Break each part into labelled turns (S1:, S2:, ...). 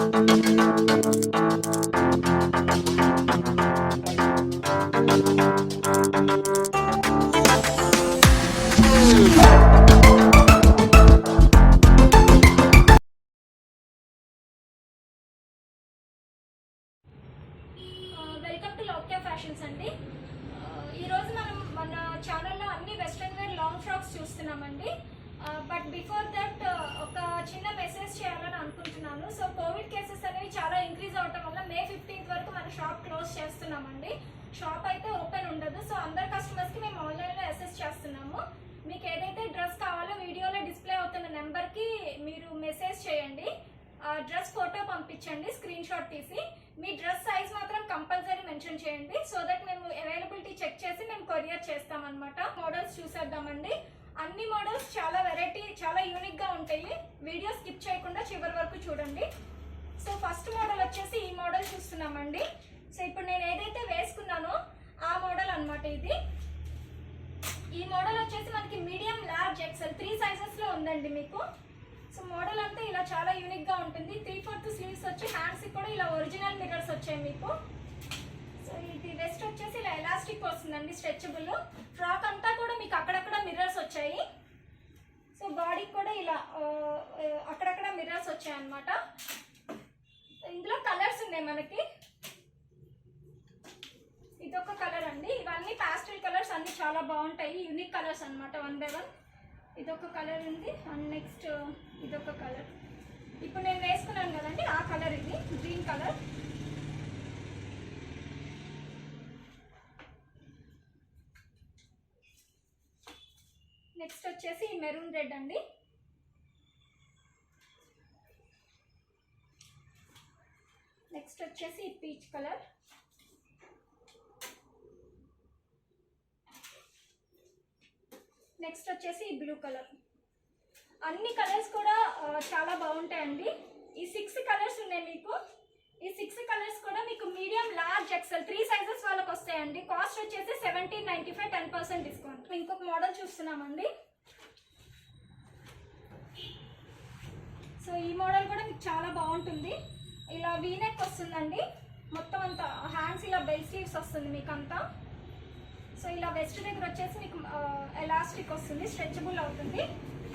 S1: Welcome to లోక్యా fashions అండి. ఈరోజు మనం మన ఛానల్లో అన్ని వెస్ట్రన్ వేర్ లాంగ్ ఫ్రాక్స్ చూస్తున్నామండి. బట్ బిఫోర్ దట్ ఒక చిన్న మెసేజ్ చేయాలని అనుకుంటున్నాను. సో కోవిడ్ కేసెస్ అనేవి చాలా ఇంక్రీజ్ అవడం వల్ల May 15th వరకు మన షాప్ క్లోజ్ చేస్తున్నామండి. షాప్ అయితే ఓపెన్ ఉండదు. సో అందరు కస్టమర్స్కి మేము ఆన్లైన్లో అసెస్ చేస్తున్నాము. మీకు ఏదైతే డ్రెస్ కావాలో వీడియోలో డిస్ప్లే అవుతున్న నెంబర్కి మీరు మెసేజ్ చేయండి. డ్రెస్ ఫోటో పంపించండి స్క్రీన్ షాట్ తీసి. మీ డ్రెస్ సైజ్ మాత్రం కంపల్సరీ మెన్షన్ చేయండి. సో దట్ మేము అవైలబిలిటీ చెక్ చేసి మేము కొరియర్ చేస్తామన్నమాట. మోడల్స్ చూసేద్దామండి. అన్ని మోడల్స్ చాలా వెరైటీ, చాలా యూనిక్గా ఉంటాయి. వీడియో స్కిప్ చేయకుండా చివరి వరకు చూడండి. సో ఫస్ట్ మోడల్ వచ్చేసి ఈ మోడల్ చూస్తున్నామండి. సో ఇప్పుడు నేను ఏదైతే వేసుకున్నానో ఆ మోడల్ అన్నమాట ఇది. ఈ మోడల్ వచ్చేసి మనకి మీడియం, లార్జ్, ఎక్సెల్ 3 సైజెస్లో ఉందండి మీకు. సో మోడల్ అంతా ఇలా చాలా యూనిక్గా ఉంటుంది. 3/4 స్లీవ్స్ వచ్చి హ్యాండ్స్కి కూడా ఇలా ఒరిజినల్ మిర్రర్స్ వచ్చాయి మీకు. సో ఇది వెస్ట్ వచ్చేసి ఇలా ఎలాస్టిక్ వస్తుందండి, స్ట్రెచబుల్. ఫ్రాక్ అంతా కూడా మీకు అక్కడక్కడ మిర్రర్స్ వచ్చాయి. సో బాడీకి కూడా ఇలా అక్కడక్కడ మిర్రర్స్ వచ్చాయి అన్నమాట. ఇందులో కలర్స్ ఉన్నాయి మనకి. ఇదొక కలర్ అండి. ఇవన్నీ పాస్టల్ కలర్స్, అన్ని చాలా బాగుంటాయి, యూనిక్ కలర్స్ అన్నమాట. 1 by 1 ఇదొక కలర్ ఉంది. అండ్ నెక్స్ట్ ఇదొక కలర్. ఇప్పుడు నేను వేసుకున్నాను కదండి ఆ కలర్, ఇది గ్రీన్ కలర్. నెక్స్ట్ వచ్చేసి మెరూన్ రెడ్ అండి. నెక్స్ట్ వచ్చేసి పీచ్ కలర్. నెక్స్ట్ వచ్చేసి బ్లూ కలర్. అన్ని కలర్స్ కూడా చాలా బాగుంటాయండి. ఈ 6 కలర్స్ ఉన్నాయి మీకు. ఈ 6 కలర్స్ కూడా మీకు మీడియం, లార్జ్, ఎక్సెల్ 3 సైజెస్ వాళ్ళకి వస్తాయండి. కాస్ట్ వచ్చేసి 1795, 10% డిస్కౌంట్. ఇంకొక మోడల్ చూస్తున్నామండి. సో ఈ మోడల్ కూడా మీకు చాలా బాగుంటుంది. ఇలా వీనెక్ వస్తుందండి మొత్తం అంతా. హ్యాండ్స్ ఇలా బెల్ స్లీవ్స్ వస్తుంది మీకు అంతా. సో ఇలా వెస్ట్ దగ్గర వచ్చేసి మీకు ఎలాస్టిక్ వస్తుంది, స్ట్రెచబుల్ అవుతుంది.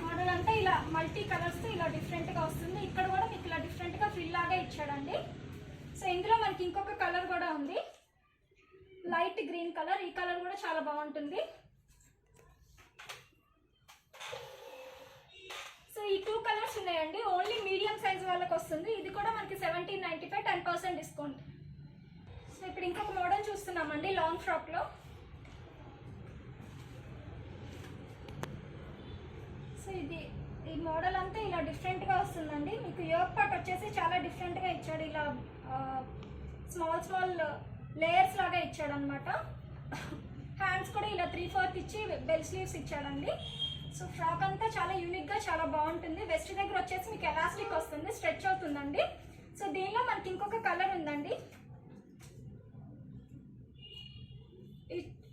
S1: మోడల్ అంతా ఇలా మల్టీ కలర్స్ ఇలా డిఫరెంట్గా వస్తుంది. ఇక్కడ కూడా మీకు ఇలా డిఫరెంట్గా ఫ్రిల్ లాగా ఇచ్చాడండి. సో ఇందులో మనకి ఇంకొక కలర్ కూడా ఉంది, లైట్ గ్రీన్ కలర్. ఈ కలర్ కూడా చాలా బాగుంటుంది. సో ఈ 2 కలర్స్ ఉన్నాయండి. ఓన్లీ మీడియం సైజ్ వాళ్ళకి వస్తుంది. ఇది కూడా మనకి 1795, 10% డిస్కౌంట్. సో ఇప్పుడు ఇంకొక మోడల్ చూస్తున్నామండి లాంగ్ ఫ్రాక్లో. ఈ మోడల్ అంతా ఇలా డిఫరెంట్గా వస్తుందండి. మీకు యోక్ పార్ట్ వచ్చేసి చాలా డిఫరెంట్గా ఇచ్చాడు. ఇలా స్మాల్ లేయర్స్ లాగా ఇచ్చాడు అనమాట. హ్యాండ్స్ కూడా ఇలా 3/4 ఇచ్చి బెల్ స్లీవ్స్ ఇచ్చాడండి. సో ఫ్రాక్ అంతా చాలా యూనిక్గా చాలా బాగుంటుంది. వెస్ట్ దగ్గర వచ్చేసి మీకు ఎలాస్టిక్ వస్తుంది, స్ట్రెచ్ అవుతుందండి. సో దీనిలో మనకి ఇంకొక కలర్ ఉందండి.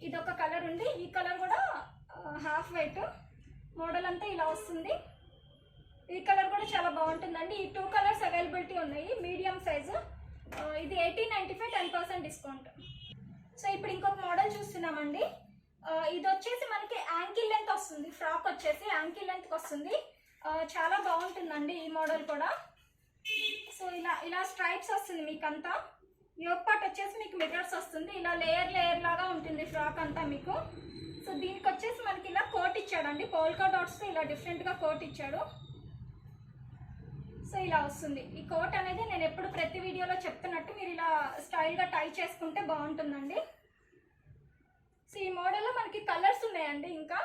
S1: ఇదొక కలర్ ఉంది. ఈ కలర్ కూడా హాఫ్ వైట్. మోడల్ అంతా ఇలా వస్తుంది. ఈ కలర్ కూడా చాలా బాగుంటుందండి. ఈ 2 కలర్స్ అవైలబిలిటీ ఉన్నాయి, మీడియం సైజు. ఇది 1895, 10% డిస్కౌంట్. సో ఇప్పుడు ఇంకొక మోడల్ చూస్తున్నామండి. ఇది వచ్చేసి మనకి యాంకిల్ లెంత్ వస్తుంది. ఫ్రాక్ వచ్చేసి యాంకిల్ లెంత్కి వస్తుంది. చాలా బాగుంటుందండి ఈ మోడల్ కూడా. సో ఇలా స్ట్రైప్స్ వస్తుంది మీకు అంతా. యోక్ పార్ట్ వచ్చేసి మీకు మిర్రర్స్ వస్తుంది. ఇలా లేయర్ లాగా ఉంటుంది ఫ్రాక్ అంతా మీకు. సో దీనికి వచ్చేసి మనకి ఇలా కోట్ ఇచ్చాడండి, పోల్కా డాట్స్తో ఇలా డిఫరెంట్గా కోట్ ఇచ్చాడు. సో ఇలా వస్తుంది. ఈ కోట్ అనేది నేను ఎప్పుడు ప్రతి వీడియోలో చెప్తున్నట్టు మీరు ఇలా స్టైల్గా టై చేసుకుంటే బాగుంటుందండి. సో ఈ మోడల్లో మనకి కలర్స్ ఉన్నాయండి. ఇంకా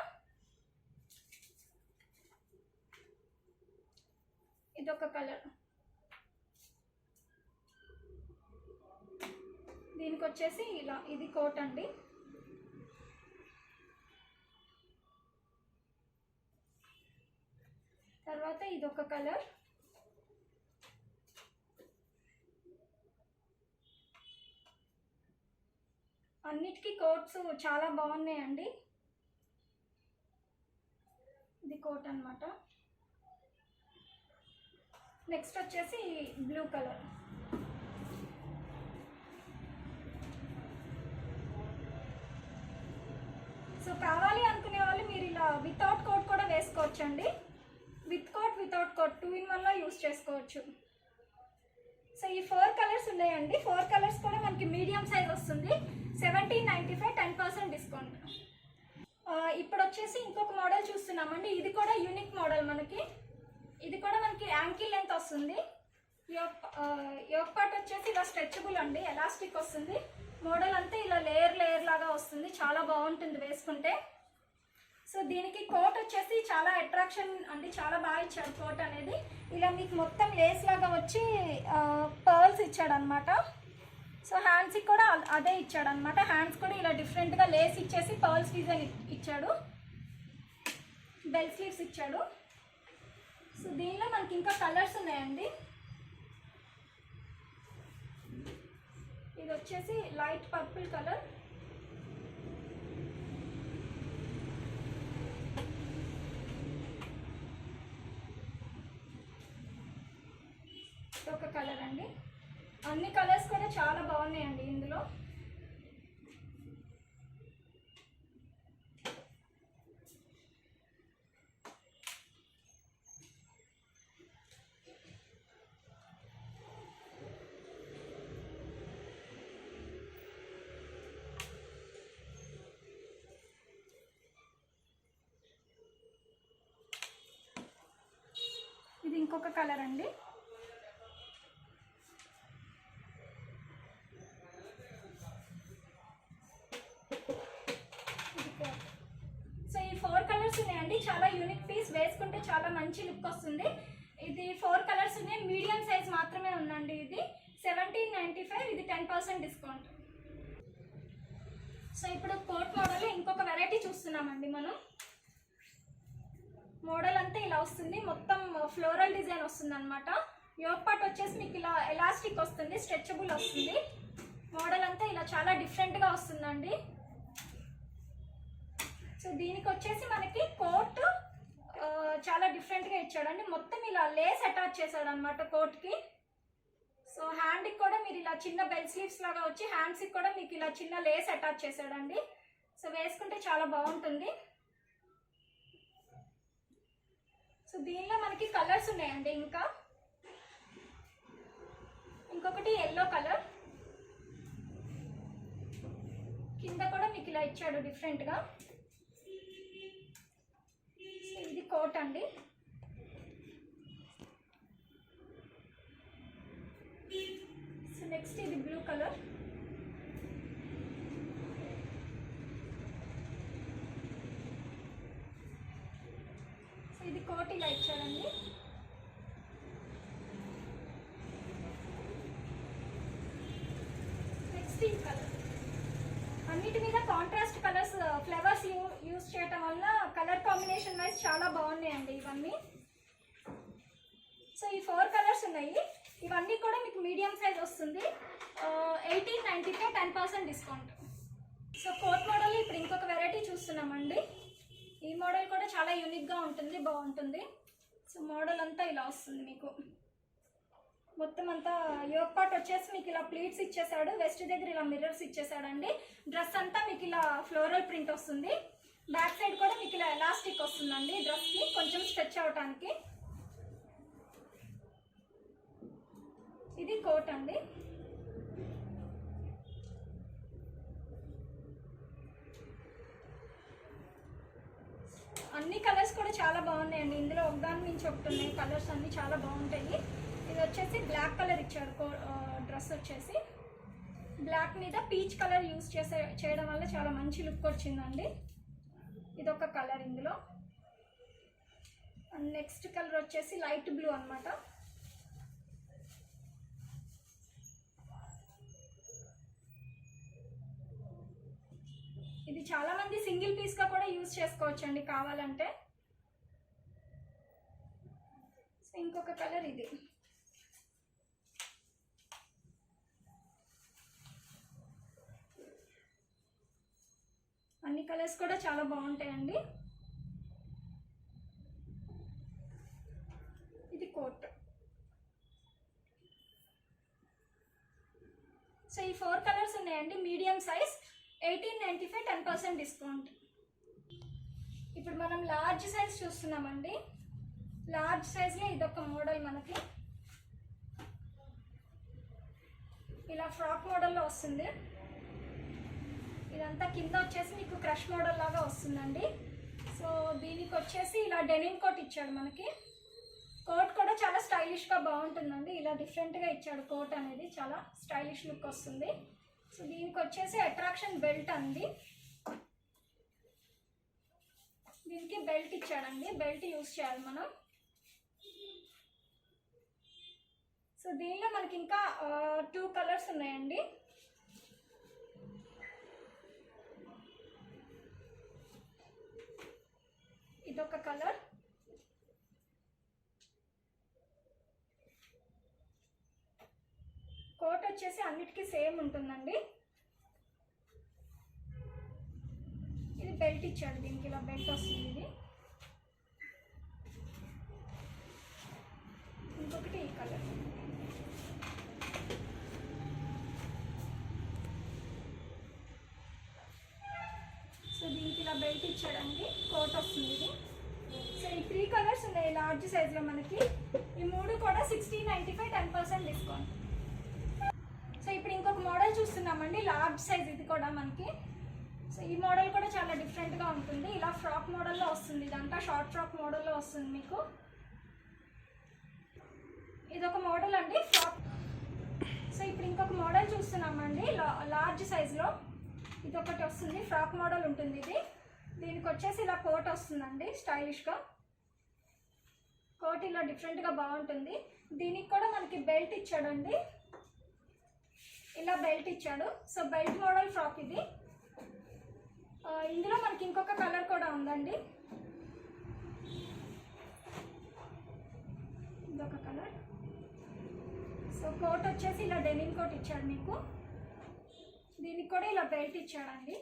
S1: ఇదొక కలర్. దీనికి వచ్చేసి ఇలా ఇది కోట్ అండి. తర్వాత ఇదొక కలర్. అన్నిటికీ కోట్స్ చాలా బాగున్నాయండి. ఇది కోట్ అన్నమాట. నెక్స్ట్ వచ్చేసి బ్లూ బ్లూ కలర్. సో కావాలి అనుకునే వాళ్ళు మీరు ఇలా వితౌట్ కోట్ కూడా వేసుకోవచ్చండి. With coat without coat 2 in 1 use చేసుకోవచ్చు. సో ఈ 4 కలర్స్ ఉన్నాయండి. 4 కలర్స్ కూడా మనకి మీడియం సైజ్ వస్తుంది. 1795 10% డిస్కౌంట్. ఇప్పుడు వచ్చేసి ఇంకొక మోడల్ చూస్తున్నామండి. ఇది కూడా యూనిక్ మోడల్ మనకి. ఇది కూడా మనకి యాంకిల్ లెంత్ వస్తుంది. యోక్ పార్ట్ వచ్చేసి ఇలా స్ట్రెచబుల్ అండి, ఎలాస్టిక్ వస్తుంది. మోడల్ అంతా ఇలా లేయర్ లేయర్ లాగా వస్తుంది. చాలా బాగుంటుంది వేసుకుంటే. సో దీనికి కోట్ వచ్చేసి చాలా అట్రాక్షన్ అండి, చాలా బాగా ఇచ్చాడు కోట్ అనేది. ఇలా మీకు మొత్తం లేస్ లాగా వచ్చి పర్ల్స్ ఇచ్చాడు అనమాట. సో హ్యాండ్స్కి కూడా అదే ఇచ్చాడు అనమాట. హ్యాండ్స్ కూడా ఇలా డిఫరెంట్గా లేస్ ఇచ్చేసి పర్ల్స్ డిజైన్ ఇచ్చాడు. బెల్ స్లీవ్స్ ఇచ్చాడు. సో దీనిలో మనకి ఇంకా కలర్స్ ఉన్నాయండి. ఇది వచ్చేసి లైట్ పర్పుల్ కలర్. ఒక కలర్ అండి. అన్ని కలర్స్ కూడా చాలా బాగున్నాయండి ఇందులో. ఇది ఇంకొక కలర్ అండి. సో ఈ 4 కలర్స్ ఉన్నాయండి. చాలా యూనిక్ పీస్, వేసుకుంటే చాలా మంచి లుక్ వస్తుంది. ఇది 4 కలర్స్ ఉన్నాయి. మీడియం సైజ్ మాత్రమే ఉందండి. ఇది 1795, ఇది 10% డిస్కౌంట్. సో ఇప్పుడు కోట్ మోడల్ ఇంకొక వెరైటీ చూస్తున్నామండి మనం. మోడల్ అంతా ఇలా వస్తుంది. మొత్తం ఫ్లోరల్ డిజైన్ వస్తుంది అనమాట. యోక్ పార్ట్ వచ్చేసి మీకు ఇలా ఎలాస్టిక్ వస్తుంది, స్ట్రెచబుల్ వస్తుంది. మోడల్ అంతా ఇలా చాలా డిఫరెంట్గా వస్తుందండి. సో దీనికి వచ్చేసి మనకి కోట్ చాలా డిఫరెంట్గా ఇచ్చాడండి. మొత్తం ఇలా లేస్ అటాచ్ చేశాడు అనమాట కోట్కి. సో హ్యాండ్కి కూడా మీరు ఇలా చిన్న బెల్ స్లీవ్స్ లాగా వచ్చి హ్యాండ్స్కి కూడా మీకు ఇలా చిన్న లేస్ అటాచ్ చేశాడండి. సో వేసుకుంటే చాలా బాగుంటుంది. సో దీనిలో మనకి కలర్స్ ఉన్నాయండి. ఇంకొకటి ఎల్లో కలర్. కింద కూడా మీకు ఇలా ఇచ్చాడు డిఫరెంట్గా. సో ఇది కోట్ అండి. సో నెక్స్ట్ ఇది బ్లూ కలర్. సో ఇది కోట్ ఇలా ఇచ్చాడండి. నెక్స్ట్ ఈ కలర్. అన్నిటి మీద కాంట్రాస్ట్ కలర్స్ ఫ్లవర్స్ యూజ్ చేయటం వల్ల కలర్ కాంబినేషన్ వైజ్ చాలా బాగున్నాయండి ఇవన్నీ. సో ఈ 4 కలర్స్ ఉన్నాయి. ఇవన్నీ కూడా మీకు మీడియం సైజ్ వస్తుంది. 1895, 10% డిస్కౌంట్. సో కోట్ మోడల్ ఇప్పుడు ఇంకొక వెరైటీ చూస్తున్నామండి. ఈ మోడల్ కూడా చాలా యూనిక్గా ఉంటుంది, బాగుంటుంది. సో మోడల్ అంతా ఇలా వస్తుంది మీకు. మొత్తం అంతా యోక్ పార్ట్ వచ్చేసి మీకు ఇలా ప్లీట్స్ ఇచ్చేసాడు. వెస్ట్ దగ్గర ఇలా మిర్రర్స్ ఇచ్చేసాడండి. డ్రెస్ అంతా మీకు ఇలా ఫ్లోరల్ ప్రింట్ వస్తుంది. బ్యాక్ సైడ్ కూడా మీకు ఇలా ఎలాస్టిక్ వస్తుందండి డ్రెస్కి, కొంచెం స్ట్రెచ్ అవటానికి. ఇది కోట్ అండి. అన్ని కలర్స్ కూడా చాలా బాగున్నాయండి. ఇందులో ఒకదాని నుంచి ఒకటి ఉన్నాయి. కలర్స్ అన్నీ చాలా బాగుంటాయి. ఇది వచ్చేసి బ్లాక్ కలర్ ఇచ్చాడు. డ్రెస్ వచ్చేసి బ్లాక్ మీద పీచ్ కలర్ యూజ్ చేయడం వల్ల చాలా మంచి లుక్ వచ్చిందండి. ఇదొక కలర్ ఇందులో. అండ్ నెక్స్ట్ కలర్ వచ్చేసి లైట్ బ్లూ అనమాట. ఇది చాలా మంది సింగిల్ పీస్గా కూడా యూజ్ చేసుకోవచ్చు అండి కావాలంటే. ఇంకొక కలర్ ఇది. అన్ని కలర్స్ కూడా చాలా బాగుంటాయండి. ఇది కోట్. సో ఈ 4 కలర్స్ ఉన్నాయండి, మీడియం సైజ్, 1895 10% డిస్కౌంట్. ఇప్పుడు మనం లార్జ్ సైజ్ చూస్తున్నామండి. లార్జ్ సైజ్లో ఇదొక మోడల్, మనకి ఇలా ఫ్రాక్ మోడల్లో వస్తుంది. ఇదంతా కింద వచ్చేసి మీకు క్రష్ మోడల్ లాగా వస్తుందండి. సో దీనికి వచ్చేసి ఇలా డెనిమ్ కోట్ ఇచ్చాడు మనకి. కోట్ కూడా చాలా స్టైలిష్గా బాగుంటుందండి. ఇలా డిఫరెంట్గా ఇచ్చాడు కోట్ అనేది, చాలా స్టైలిష్ లుక్ వస్తుంది. సో దీనికి వచ్చేసి అట్రాక్షన్ బెల్ట్ అండి. దీనికి బెల్ట్ ఇచ్చాడండి, బెల్ట్ యూజ్ చేయాలి మనం. సో దీనిలో మనకి ఇంకా 2 కలర్స్ ఉన్నాయండి. ఇదొక కలర్, కోట్ వచ్చేసి అన్నిటికీ సేమ్ ఉంటుందండి. ఇది బెల్ట్ ఇచ్చాడు, దీనికి ఇలా బెల్ట్ వస్తుంది. ఇది ఇంకొకటి ఈ కలర్. సో దీనికి ఇలా బెల్ట్ ఇచ్చాడండి, కోట్ వస్తుంది ఇది. సో ఈ 3 కలర్స్ ఉన్నాయి లార్జ్ సైజ్లో మనకి. ఈ 3 కూడా 1695 10% డిస్కౌంట్. సో ఇప్పుడు ఇంకొక మోడల్ చూస్తున్నామండి, లార్జ్ సైజ్, ఇది కూడా మనకి. సో ఈ మోడల్ కూడా చాలా డిఫరెంట్గా ఉంటుంది. ఇలా ఫ్రాక్ మోడల్లో వస్తుంది, ఇదంతా షార్ట్ ఫ్రాక్ మోడల్లో వస్తుంది మీకు. ఇదొక మోడల్ అండి, ఫ్రాక్. సో ఇప్పుడు ఇంకొక మోడల్ చూస్తున్నామండి లార్జ్ సైజ్లో. ఇది ఒకటి వస్తుంది, ఫ్రాక్ మోడల్ ఉంటుంది ఇది. దీనికి వచ్చేసి ఇలా కోట్ వస్తుందండి, స్టైలిష్గా కోట్ ఇలా డిఫరెంట్గా బాగుంటుంది. దీనికి కూడా మనకి బెల్ట్ ఇచ్చాడండి, ఇలా బెల్ట్ ఇచ్చాడు. సో బెల్ట్ మోడల్ ఫ్రాక్ ఇది. ఇందులో మనకి ఇంకొక కలర్ కూడా ఉందండి, ఇదొక కలర్. సో కోట్ వచ్చేసి ఇలా డెనిమ్ కోట్ ఇచ్చాడు మీకు. దీనికి కూడా ఇలా బెల్ట్ ఇచ్చాడండి.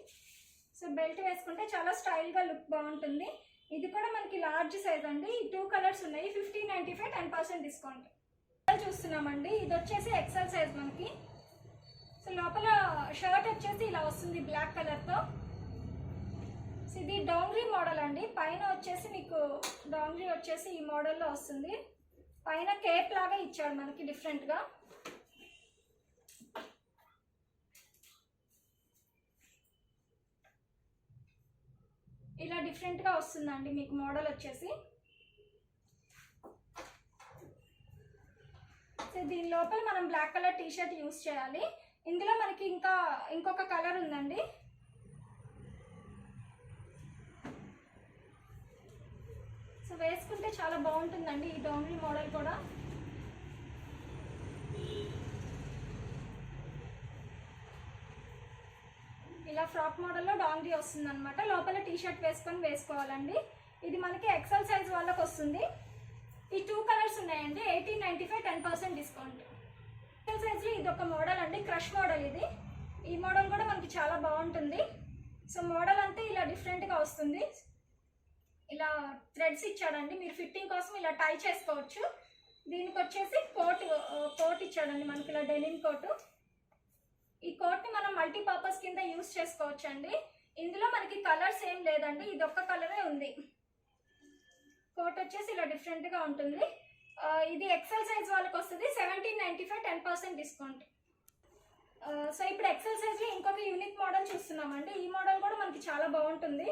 S1: సో బెల్ట్ వేసుకుంటే చాలా స్టైల్గా లుక్ బాగుంటుంది. ఇది కూడా మనకి లార్జ్ సైజ్ అండి. ఈ 2 కలర్స్ ఉన్నాయి, 1595 10% డిస్కౌంట్. చూస్తున్నామండి, ఇది వచ్చేసి ఎక్సెల్ సైజ్ మనకి. సో లోపల షర్ట్ వచ్చేసి ఇలా వస్తుంది బ్లాక్ కలర్తో. సో ఇది డోంగ్రీ మోడల్ అండి. పైన వచ్చేసి మీకు డోంగ్రీ వచ్చేసి ఈ మోడల్లో వస్తుంది. పైన కేప్ లాగా ఇచ్చాడు మనకి డిఫరెంట్గా. ఇలా డిఫరెంట్గా వస్తుందండి మీకు మోడల్ వచ్చేసి. సో దీని లోపల మనం బ్లాక్ కలర్ టీషర్ట్ యూస్ చేయాలి. ఇందులో మనకి ఇంకొక కలర్ ఉందండి. సో వేసుకుంటే చాలా బాగుంటుందండి ఈ డోంగ్రీ మోడల్ కూడా. ఇలా ఫ్రాక్ మోడల్లో డాంగ్రీ వస్తుంది అనమాట. లోపల టీషర్ట్ వేసుకోవాలండి. ఇది మనకి ఎక్సెల్ సైజ్ వాళ్ళకి వస్తుంది. ఈ 2 కలర్స్ ఉన్నాయండి, 1895 10% డిస్కౌంట్. ఎక్సెల్ సైజ్లో ఇది ఒక మోడల్ అండి, క్రష్ మోడల్ ఇది. ఈ మోడల్ కూడా మనకి చాలా బాగుంటుంది. సో మోడల్ అంతా ఇలా డిఫరెంట్గా వస్తుంది. ఇలా థ్రెడ్స్ ఇచ్చాడండి, మీరు ఫిట్టింగ్ కోసం ఇలా టై చేసుకోవచ్చు. దీనికి వచ్చేసి కోట్ ఇచ్చాడండి మనకి, ఇలా డెనిమ్ కోటు. ఈ కోట్ని మనం మల్టీపర్పస్ కింద యూస్ చేసుకోవచ్చు అండి. ఇందులో మనకి కలర్స్ ఏం లేదండి, ఇది ఒక్క కలరే ఉంది. కోట్ వచ్చేసి ఇలా డిఫరెంట్గా ఉంటుంది. ఇది ఎక్సెల్ సైజ్ వాళ్ళకి వస్తుంది, 1795 10% డిస్కౌంట్. సో ఇప్పుడు ఎక్సెల్ సైజ్లో ఇంకొక యూనిక్ మోడల్ చూస్తున్నామండి. ఈ మోడల్ కూడా మనకి చాలా బాగుంటుంది.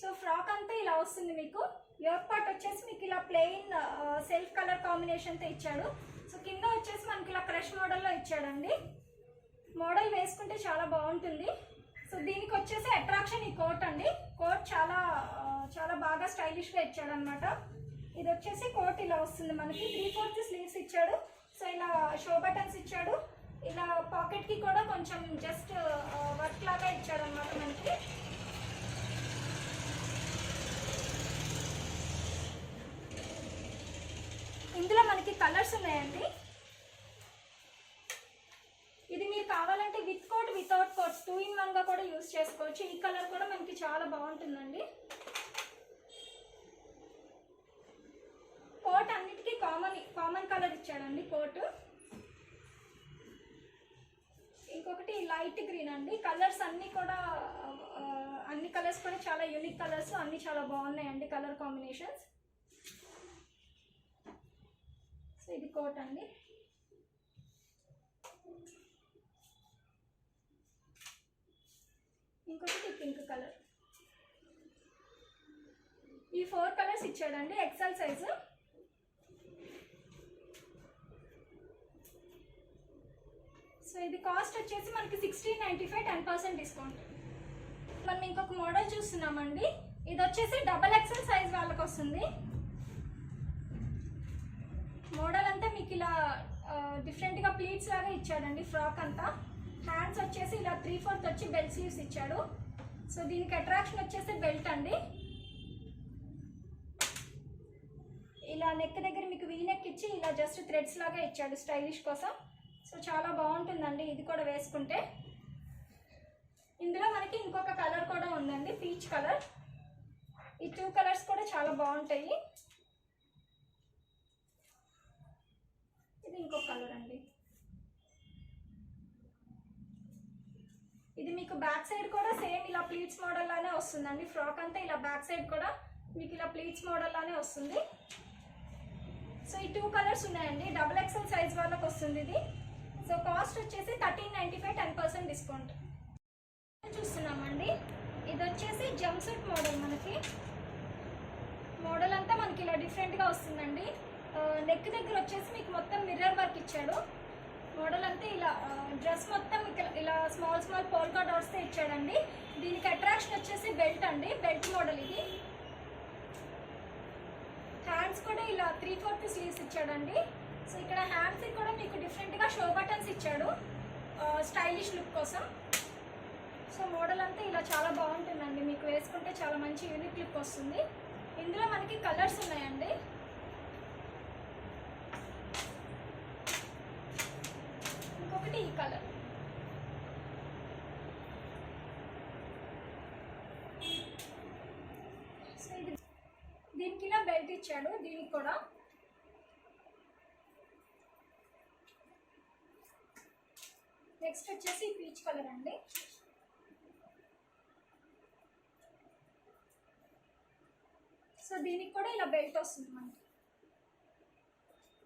S1: సో ఫ్రాక్ అంతా ఇలా వస్తుంది మీకు. యోక్ పార్ట్ వచ్చేసి మీకు ఇలా ప్లెయిన్ సెల్ఫ్ కలర్ కాంబినేషన్తో ఇచ్చాడు. సో కింద వచ్చేసి మనకి ఇలా క్రష్ మోడల్లో ఇచ్చాడండి. మోడల్ వేసుకుంటే చాలా బాగుంటుంది. సో దీనికి వచ్చేసి అట్రాక్షన్ ఈ కోట్ అండి. కోట్ చాలా బాగా స్టైలిష్గా ఇచ్చాడు అనమాట. ఇది వచ్చేసి కోట్ ఇలా వస్తుంది మనకి, 3/4 స్లీవ్స్ ఇచ్చాడు. సో ఇలా షో బటన్స్ ఇచ్చాడు. ఇలా పాకెట్కి కూడా కొంచెం జస్ట్ వర్క్ లాగా ఇచ్చాడు అనమాట మనకి. ఇందులో మనకి కలర్స్ ఉన్నాయండి. ఇది మీరు కావాలంటే with coat without coats 2 in 1 గా కూడా యూస్ చేసుకోవచ్చు. ఈ కలర్ కూడా మనకి చాలా బాగుంటుందండి. కోట్ అన్నిటికీ కామన్ కామన్ కలర్ ఇచ్చాడండి కోట్. ఇంకొకటి లైట్ గ్రీన్ అండి. కలర్స్ అన్నీ కూడా అన్ని కలర్స్ కూడా చాలా యూనిక్ కలర్స్, అన్నీ చాలా బాగున్నాయండి కలర్ కాంబినేషన్స్. సో ఇది కోట్ అండి. ఇంకొకటి పింక్ కలర్. ఈ 4 కలర్స్ ఇచ్చాడండి, ఎక్సెల్ సైజు. సో ఇది కాస్ట్ వచ్చేసి మనకి 1695, 10% డిస్కౌంట్. మనం ఇంకొక మోడల్ చూస్తున్నామండి. ఇది వచ్చేసి డబల్ ఎక్సెల్ సైజ్ వాళ్ళకి వస్తుంది. మోడల్ అంతా మీకు ఇలా డిఫరెంట్గా ప్లీట్స్ లాగా ఇచ్చాడండి. ఫ్రాక్ అంతా హ్యాండ్స్ వచ్చేసి ఇలా 3/4 వచ్చి బెల్ట్ స్లీవ్స్ ఇచ్చాడు. సో దీనికి అట్రాక్షన్ వచ్చేసి బెల్ట్ అండి. ఇలా నెక్ దగ్గర మీకు వీ నెక్ ఇచ్చి ఇలా జస్ట్ థ్రెడ్స్ లాగా ఇచ్చాడు స్టైలిష్ కోసం. సో చాలా బాగుంటుందండి ఇది కూడా వేసుకుంటే. ఇందులో మనకి ఇంకొక కలర్ కూడా ఉందండి, పీచ్ కలర్. ఈ 2 కలర్స్ కూడా చాలా బాగుంటాయి. ఇది ఇంకొక కలర్ అండి. ఇది మీకు బ్యాక్ సైడ్ కూడా సేమ్ ఇలా ప్లీట్స్ మోడల్ లానే వస్తుందండి. ఫ్రాక్ అంతా ఇలా బ్యాక్ సైడ్ కూడా మీకు ఇలా ప్లీట్స్ మోడల్ లానే వస్తుంది. సో ఈ 2 కలర్స్ ఉన్నాయండి, డబుల్ ఎక్సెల్ సైజ్ వాళ్ళకి వస్తుంది ఇది. సో కాస్ట్ వచ్చేసి 1395, 10% డిస్కౌంట్. చూస్తున్నామండి. ఇది వచ్చేసి జంప్ సూట్ మోడల్. మనకి మోడల్ అంతా మనకి ఇలా డిఫరెంట్గా వస్తుందండి. నెక్ దగ్గర వచ్చేసి మీకు మొత్తం మిర్రర్ వర్క్ ఇచ్చాడు. మోడల్ అంతా ఇలా డ్రెస్ మొత్తం ఇలా స్మాల్ స్మాల్ పోల్కా డాట్స్తో ఇచ్చాడండి. దీనికి అట్రాక్షన్ వచ్చేసి బెల్ట్ అండి, బెల్ట్ మోడల్ ఇది. హ్యాండ్స్ కూడా ఇలా 3/4 స్లీవ్స్ ఇచ్చాడండి. సో ఇక్కడ హ్యాండ్స్ కూడా మీకు డిఫరెంట్గా షో బటన్స్ ఇచ్చాడు స్టైలిష్ లుక్ కోసం. సో మోడల్ అంతా ఇలా చాలా బాగుంటుందండి, మీకు వేసుకుంటే చాలా మంచి యూనిక్ లుక్ వస్తుంది. ఇందులో మనకి కలర్స్ ఉన్నాయండి. ఇంకొకటి ఈ కలర్. సో ఇది దీనికి ఇలా బెల్ట్ ఇచ్చాడు. దీనికి కూడా నెక్స్ట్ వచ్చేసి పీచ్ కలర్ అండి. సో దీనికి కూడా ఇలా బెల్ట్ వస్తుంది మనకి.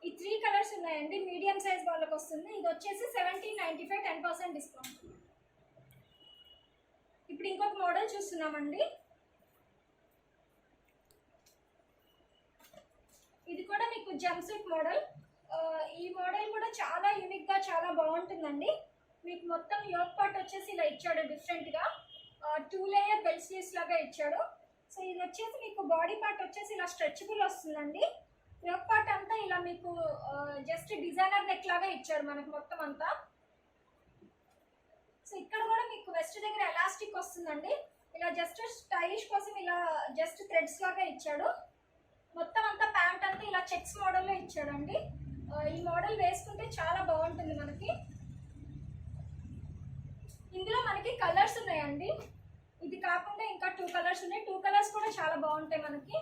S1: ఈ 3 కలర్స్ ఉన్నాయండి, మీడియం సైజ్ వాళ్ళకి వస్తుంది. ఇది వచ్చేసి 1795, 10% డిస్కౌంట్. ఇప్పుడు ఇంకొక మోడల్ చూస్తున్నామండి. ఇది కూడా మీకు జంప్ సూట్ మోడల్. ఈ మోడల్ కూడా చాలా యూనిక్గా చాలా బాగుంటుందండి. మీకు మొత్తం యోక్ పార్ట్ వచ్చేసి ఇలా ఇచ్చాడు డిఫరెంట్గా. 2 లేయర్ బెల్ట్ స్లీవ్స్ లాగా ఇచ్చాడు. సో ఇది వచ్చేసి మీకు బాడీ పార్ట్ వచ్చేసి ఇలా స్ట్రెచబుల్ వస్తుందండి. యోక్ పార్ట్ అంతా ఇలా మీకు జస్ట్ డిజైనర్ నెక్ లాగా ఇచ్చాడు మనకు మొత్తం అంతా. సో ఇక్కడ కూడా మీకు వెస్ట్ దగ్గర ఎలాస్టిక్ వస్తుందండి. ఇలా జస్ట్ స్టైలిష్ కోసం ఇలా జస్ట్ థ్రెడ్స్ లాగా ఇచ్చాడు. మొత్తం అంతా ప్యాంట్ అంతా ఇలా చెక్స్ మోడల్లో ఇచ్చాడండి. ఈ మోడల్ వేసుకుంటే చాలా బాగుంటుంది మనకి. ఇందులో మనకి కలర్స్ ఉన్నాయండి. ఇది కాకుండా ఇంకా 2 కలర్స్ ఉన్నాయి. 2 కలర్స్ కూడా చాలా బాగుంటాయి మనకి.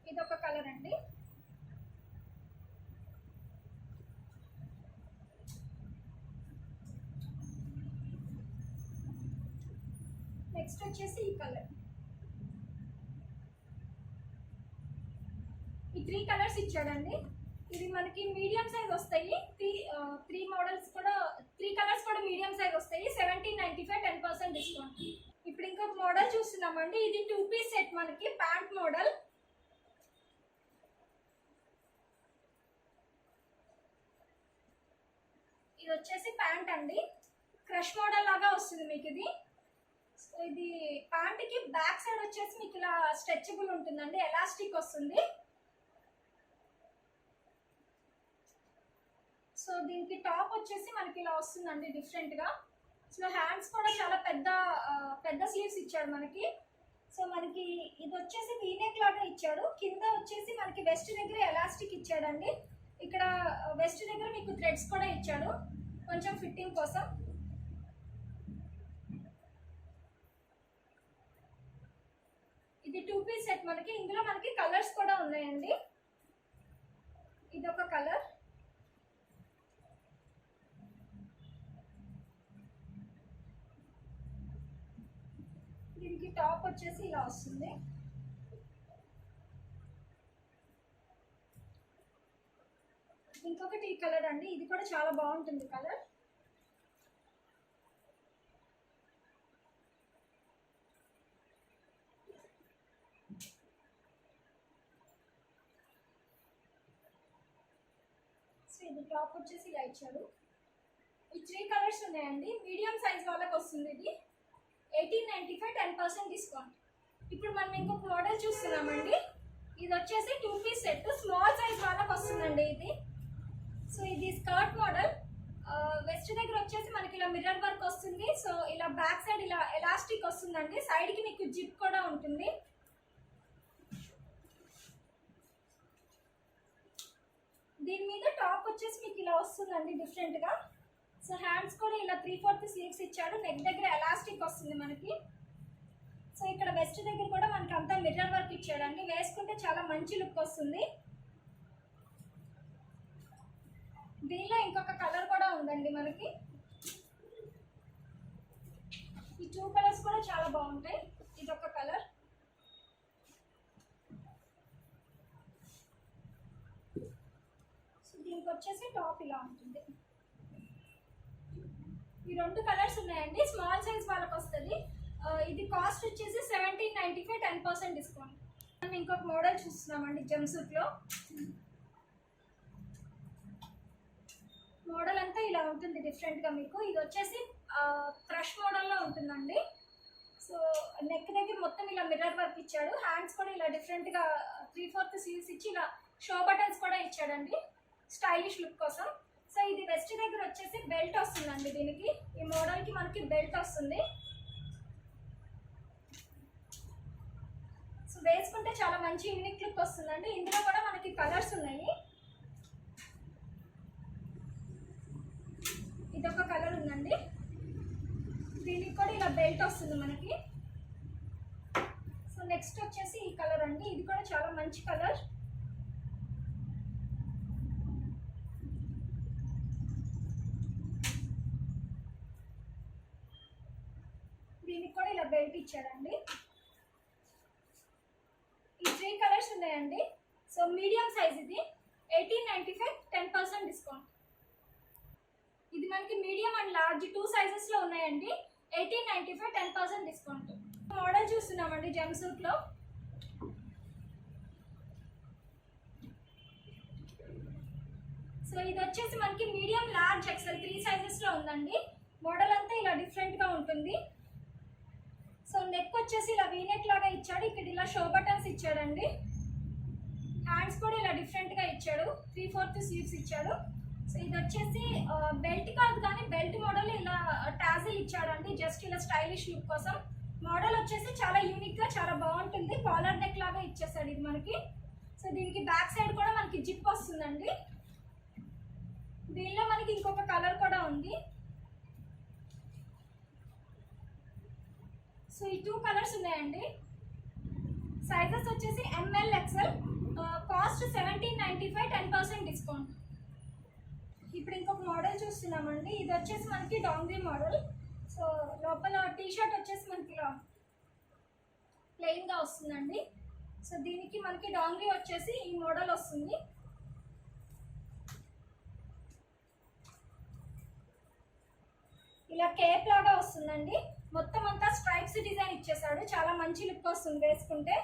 S1: ఇదొక కలర్ అండి. నెక్స్ట్ వచ్చేసి ఈ కలర్. ఈ 3 కలర్స్ ఇచ్చాడండి. ఇది మనకి మీడియం సైజ్ వస్తాయి. 3 మోడల్స్ కూడా 3 కలర్స్ కూడా మీడియం సైజ్ వస్తాయి. 1795, 10% డిస్కౌంట్. ఇప్పుడు ఇంకొక మోడల్ చూస్తున్నామండి. ఇది 2 పీస్ సెట్ మనకి ప్యాంట్ మోడల్. ఇది వచ్చేసి ప్యాంట్ అండి, క్రష్ మోడల్ లాగా వస్తుంది మీకు ఇది. ఇది ప్యాంట్ కి బ్యాక్ సైడ్ వచ్చేసి మీకు ఇలా స్ట్రెచబుల్ ఉంటుందండి, ఎలాస్టిక్ వస్తుంది. సో దీనికి టాప్ వచ్చేసి మనకి ఇలా వస్తుందండి డిఫరెంట్ గా. సో హ్యాండ్స్ కూడా చాలా పెద్ద స్లీవ్స్ ఇచ్చాడు మనకి. సో మనకి ఇది వచ్చేసి వీనెక్ లాగా ఇచ్చాడు. కింద వచ్చేసి మనకి వెస్ట్ దగ్గర ఎలాస్టిక్ ఇచ్చాడండి. ఇక్కడ వెస్ట్ దగ్గర మీకు థ్రెడ్స్ కూడా ఇచ్చాడు కొంచెం ఫిట్టింగ్ కోసం. ఇది 2 పీస్ సెట్ మనకి. ఇందులో మనకి కలర్స్ కూడా ఉన్నాయండి. ఇదొక కలర్. దీనికి టాప్ వచ్చేసి ఇలా వస్తుంది. ఇంకొకటి ఈ కలర్ అండి, ఇది కూడా చాలా బాగుంటుంది కలర్. సో ఇది టాప్ వచ్చేసి ఇలా ఇచ్చారు. ఈ 3 కలర్స్ ఉన్నాయండి. మీడియం సైజ్ వాళ్ళకి వస్తుంది ఇది 1895, 10% డిస్కౌంట్. ఇప్పుడు మనం ఇంకొక మోడల్ చూస్తున్నామండి. ఇది వచ్చేసి 2 పీస్ సెట్, స్మాల్ సైజ్ వాళ్ళకి వస్తుందండి ఇది. సో ఇది స్కర్ట్ మోడల్. వెస్ట్ దగ్గర వచ్చేసి మనకి ఇలా మిర్రర్ వర్క్ వస్తుంది. సో ఇలా బ్యాక్ సైడ్ ఇలా ఎలాస్టిక్ వస్తుందండి. సైడ్కి మీకు జిప్ కూడా ఉంటుంది. దీని మీద టాప్ వచ్చేసి మీకు ఇలా వస్తుందండి డిఫరెంట్గా. సో హ్యాండ్స్ కూడా ఇలా 3/4 స్లీవ్స్ ఇచ్చాడు. నెక్ దగ్గర ఎలాస్టిక్ వస్తుంది మనకి. సో ఇక్కడ వెస్ట్ దగ్గర కూడా మనకి అంతా మిర్రర్ వర్క్ ఇచ్చాడండి. వేసుకుంటే చాలా మంచి లుక్ వస్తుంది. దీనిలో ఇంకొక కలర్ కూడా ఉందండి మనకి. ఈ 2 కలర్స్ కూడా చాలా బాగుంటాయి. ఇదొక కలర్. సో దీనికి వచ్చేసి టాప్ ఇలా ఉంటుంది. ఈ 2 కలర్స్ ఉన్నాయండి. స్మాల్ సైజ్ వాళ్ళకి వస్తుంది. ఇది కాస్ట్ వచ్చేసి 1795, 10% డిస్కౌంట్. మనం ఇంకొక మోడల్ చూస్తున్నామండి జంప్సూట్లో. మోడల్ అంతా ఇలా ఉంటుంది డిఫరెంట్గా మీకు. ఇది వచ్చేసి క్రష్ మోడల్లో ఉంటుందండి. సో నెక్ దగ్గర మొత్తం ఇలా మిర్రర్ వర్క్ ఇచ్చాడు. హ్యాండ్స్ కూడా ఇలా డిఫరెంట్గా 3/4 స్లీవ్స్ ఇచ్చి ఇలా షో బటన్స్ కూడా ఇచ్చాడండి స్టైలిష్ లుక్ కోసం. సో ఇది వెస్ట్ దగ్గర వచ్చేసి బెల్ట్ వస్తుందండి. దీనికి ఈ మోడల్కి మనకి బెల్ట్ వస్తుంది. సో వేసుకుంటే చాలా మంచి యూనిక్ లుక్ వస్తుందండి. ఇందులో కూడా మనకి కలర్స్ ఉన్నాయి. ఇదొక కలర్ ఉందండి. దీనికి కూడా ఇలా బెల్ట్ వస్తుంది మనకి. సో నెక్స్ట్ వచ్చేసి ఈ కలర్ అండి. ఇది కూడా చాలా మంచి కలర్. దీనికి కూడా ఇలా బెల్ట్ ఇచ్చాడండి. ఈ 3 కలర్స్ ఉన్నాయండి. సో మీడియం సైజ్ ఇది 1895, 10% డిస్కౌంట్. ఇది మనకి మీడియం అండ్ లార్జ్ 2 సైజెస్లో ఉన్నాయండి. 1895, 10% డిస్కౌంట్. మోడల్ చూస్తున్నామండి జంప్సూట్లో. సో ఇది వచ్చేసి మనకి మీడియం, లార్జ్, ఎక్సెల్ 3 సైజెస్లో ఉందండి. మోడల్ అంతా ఇలా డిఫరెంట్గా ఉంటుంది. సో నెక్ వచ్చేసి ఇలా వీనెక్ లాగా ఇచ్చాడు. ఇక్కడ ఇలా షో బటన్స్ ఇచ్చాడండి. హ్యాండ్స్ కూడా ఇలా డిఫరెంట్గా ఇచ్చాడు. 3/4 స్లీవ్స్ ఇచ్చాడు. సో ఇది వచ్చేసి బెల్ట్ కాదు కానీ బెల్ట్ మోడల్ ఇలా టాజిల్ ఇచ్చాడండి. జస్ట్ ఇలా స్టైలిష్ లుక్ కోసం. మోడల్ వచ్చేసి చాలా యూనిక్గా చాలా బాగుంటుంది. కాలర్ నెక్ లాగా ఇచ్చేసాడు ఇది మనకి. సో దీనికి బ్యాక్ సైడ్ కూడా మనకి జిప్ వస్తుందండి. దీనిలో మనకి ఇంకొక కలర్ కూడా ఉంది. సో ఈ 2 కలర్స్ ఉన్నాయండి. సైజెస్ వచ్చేసి ML, XL. Cost 1795, 10% discount. ఇప్పుడు ఇంకొక మోడల్ చూస్తున్నామండి. ఇది వచ్చేసి మనకి డాంగ్రీ మోడల్. సో లోపల టీ షర్ట్ వచ్చేసి మనకి ఇలా ప్లెయిన్గా వస్తుందండి. సో దీనికి మనకి డాంగ్రీ వచ్చేసి ఈ మోడల్ వస్తుంది. ఇలా కేప్ లాగా వస్తుందండి. మొత్తం అంతా స్ట్రైప్స్ డిజైన్ ఇచ్చేసాడు. చాలా మంచి లుక్ వస్తుంది వేసుకుంటే.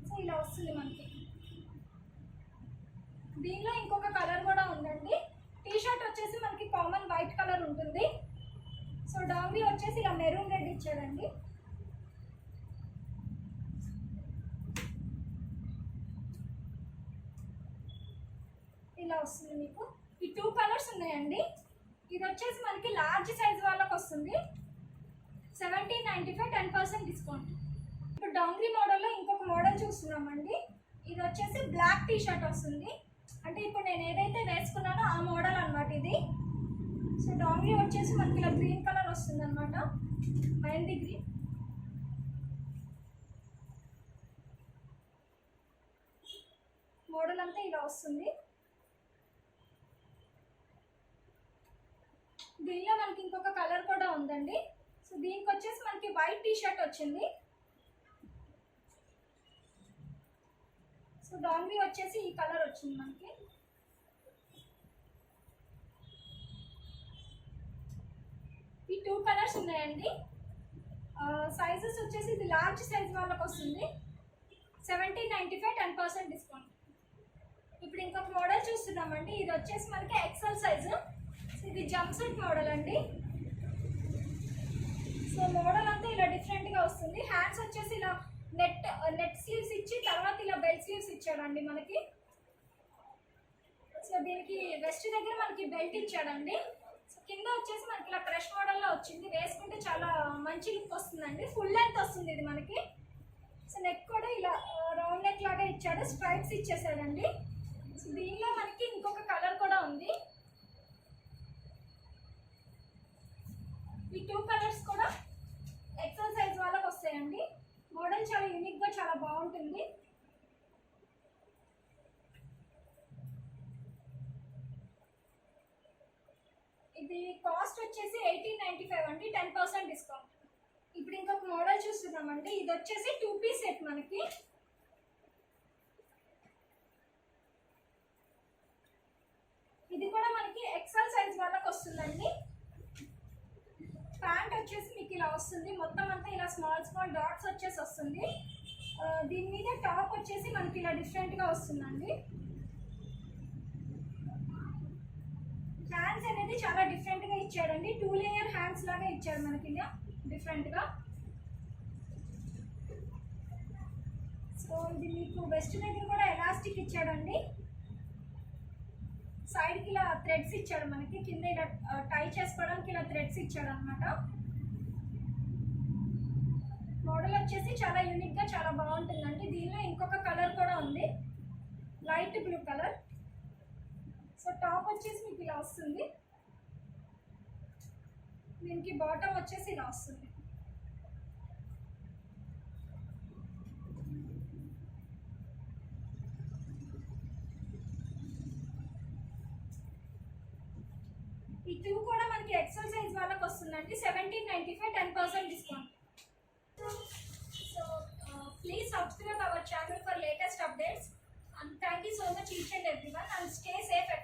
S1: సో ఇలా వస్తుంది మనకి. దీనిలో ఇంకొక కలర్ కూడా ఉందండి. టీ షర్ట్ వచ్చేసి మనకి కామన్ వైట్ కలర్ ఉంటుంది. సో డాంగ్రీ వచ్చేసి ఇలా మెరూన్ రెడ్ ఇచ్చాడండి. ఇలా వస్తుంది మీకు. ఈ 2 కలర్స్ ఉన్నాయండి. ఇది వచ్చేసి మనకి లార్జ్ సైజ్ వాళ్ళకి వస్తుంది. 1795, 10% డిస్కౌంట్. ఇప్పుడు డాంగ్రీ మోడల్లో ఇంకొక మోడల్ చూస్తున్నామండి. ఇది వచ్చేసి బ్లాక్ టీ షర్ట్ వస్తుంది. అంటే ఇప్పుడు నేను ఏదైతే వేసుకున్నానో ఆ మోడల్ అనమాట ఇది. సో డాంగ్రీ వచ్చేసి మనకి ఇలా గ్రీన్ కలర్ వస్తుంది అనమాట. మెహందీ గ్రీన్. మోడల్ అంతా ఇలా వస్తుంది. దీనిలో మనకి ఇంకొక కలర్ కూడా ఉందండి. సో దీనికి వచ్చేసి మనకి వైట్ టీ షర్ట్ వచ్చింది. సో డాంగ్రీ వచ్చేసి ఈ కలర్ వచ్చింది మనకి. ఈ 2 కలర్స్ ఉన్నాయండి. సైజెస్ వచ్చేసి ఇది లార్జ్ సైజ్ వాళ్ళకి వస్తుంది. 1795 10% డిస్కౌంట్. ఇప్పుడు ఇంకొక మోడల్ చూస్తున్నామండి. ఇది వచ్చేసి మనకి ఎక్సెల్ సైజు. ఇది జంప్ సూట్ మోడల్ అండి. సో మోడల్ అంతా ఇలా డిఫరెంట్గా వస్తుంది. హ్యాండ్స్ వచ్చేసి ఇలా నెట్ స్లీవ్స్ ఇచ్చి తర్వాత ఇలా బెల్ట్ స్లీవ్స్ ఇచ్చాడండి మనకి. సో దీనికి వెస్ట్ దగ్గర మనకి బెల్ట్ ఇచ్చాడండి. సో కింద వచ్చేసి మనకి ఇలా క్రష్ మోడల్లో వచ్చింది. వేసుకుంటే చాలా మంచి లుక్ వస్తుందండి. ఫుల్ లెంత్ వస్తుంది ఇది మనకి. సో నెక్ కూడా ఇలా రౌండ్ నెక్ లాగా ఇచ్చాడు. స్ట్రైప్స్ ఇచ్చేసాడండి. సో దీనిలో మనకి ఇంకొక కలర్ కూడా ఉంది. ఈ 2 కలర్స్ కూడా ఎక్సెల్ సైజ్ వాళ్ళకి వస్తాయండి. మోడల్ చాలా యూనిక్గా చాలా బాగుంటుంది. ఇది కాస్ట్ వచ్చేసి 1895 అండి. 10% డిస్కౌంట్. ఇప్పుడు ఇంకొక మోడల్ చూస్తున్నామండి. ఇది వచ్చేసి 2 పీస్ సెట్ మనకి. ఇది కూడా మనకి ఎక్సెల్ సైజ్ వాళ్ళకి వస్తుందండి. ప్యాంట్ వచ్చేసి మీకు ఇలా వస్తుంది. మొత్తం అంతా ఇలా స్మాల్ డాట్స్ వచ్చేసి వస్తుంది. దీని మీద టాప్ వచ్చేసి మనకి ఇలా డిఫరెంట్గా వస్తుందండి. హ్యాండ్స్ అనేది చాలా డిఫరెంట్గా ఇచ్చాడండి. 2 లేయర్ హ్యాండ్స్ లాగా ఇచ్చాడు మనకి ఇలా డిఫరెంట్గా. సో ఇది మీకు వెస్ట్ దగ్గర కూడా ఎలాస్టిక్ ఇచ్చాడండి. సైడ్కి ఇలా థ్రెడ్స్ ఇచ్చాడు మనకి. కింద ఇలా టై చేసుకోవడానికి ఇలా థ్రెడ్స్ ఇచ్చాడు అనమాట. మోడల్ వచ్చేసి చాలా యూనిక్గా చాలా బాగుంటుందండి. దీనిలో ఇంకొక కలర్ కూడా ఉంది, light blue colour. So top వచ్చేసి మీకు ఇలా వస్తుంది. దీనికి బాటమ్ వచ్చేసి ఇలా వస్తుంది. ఈ 2 కూడా మనకి ఎక్సెల్ సైజ్ వాళ్ళకి వస్తుందండి. 1795 10% discount. So please subscribe our channel for latest updates, and thank you so much each and everyone, and stay safe at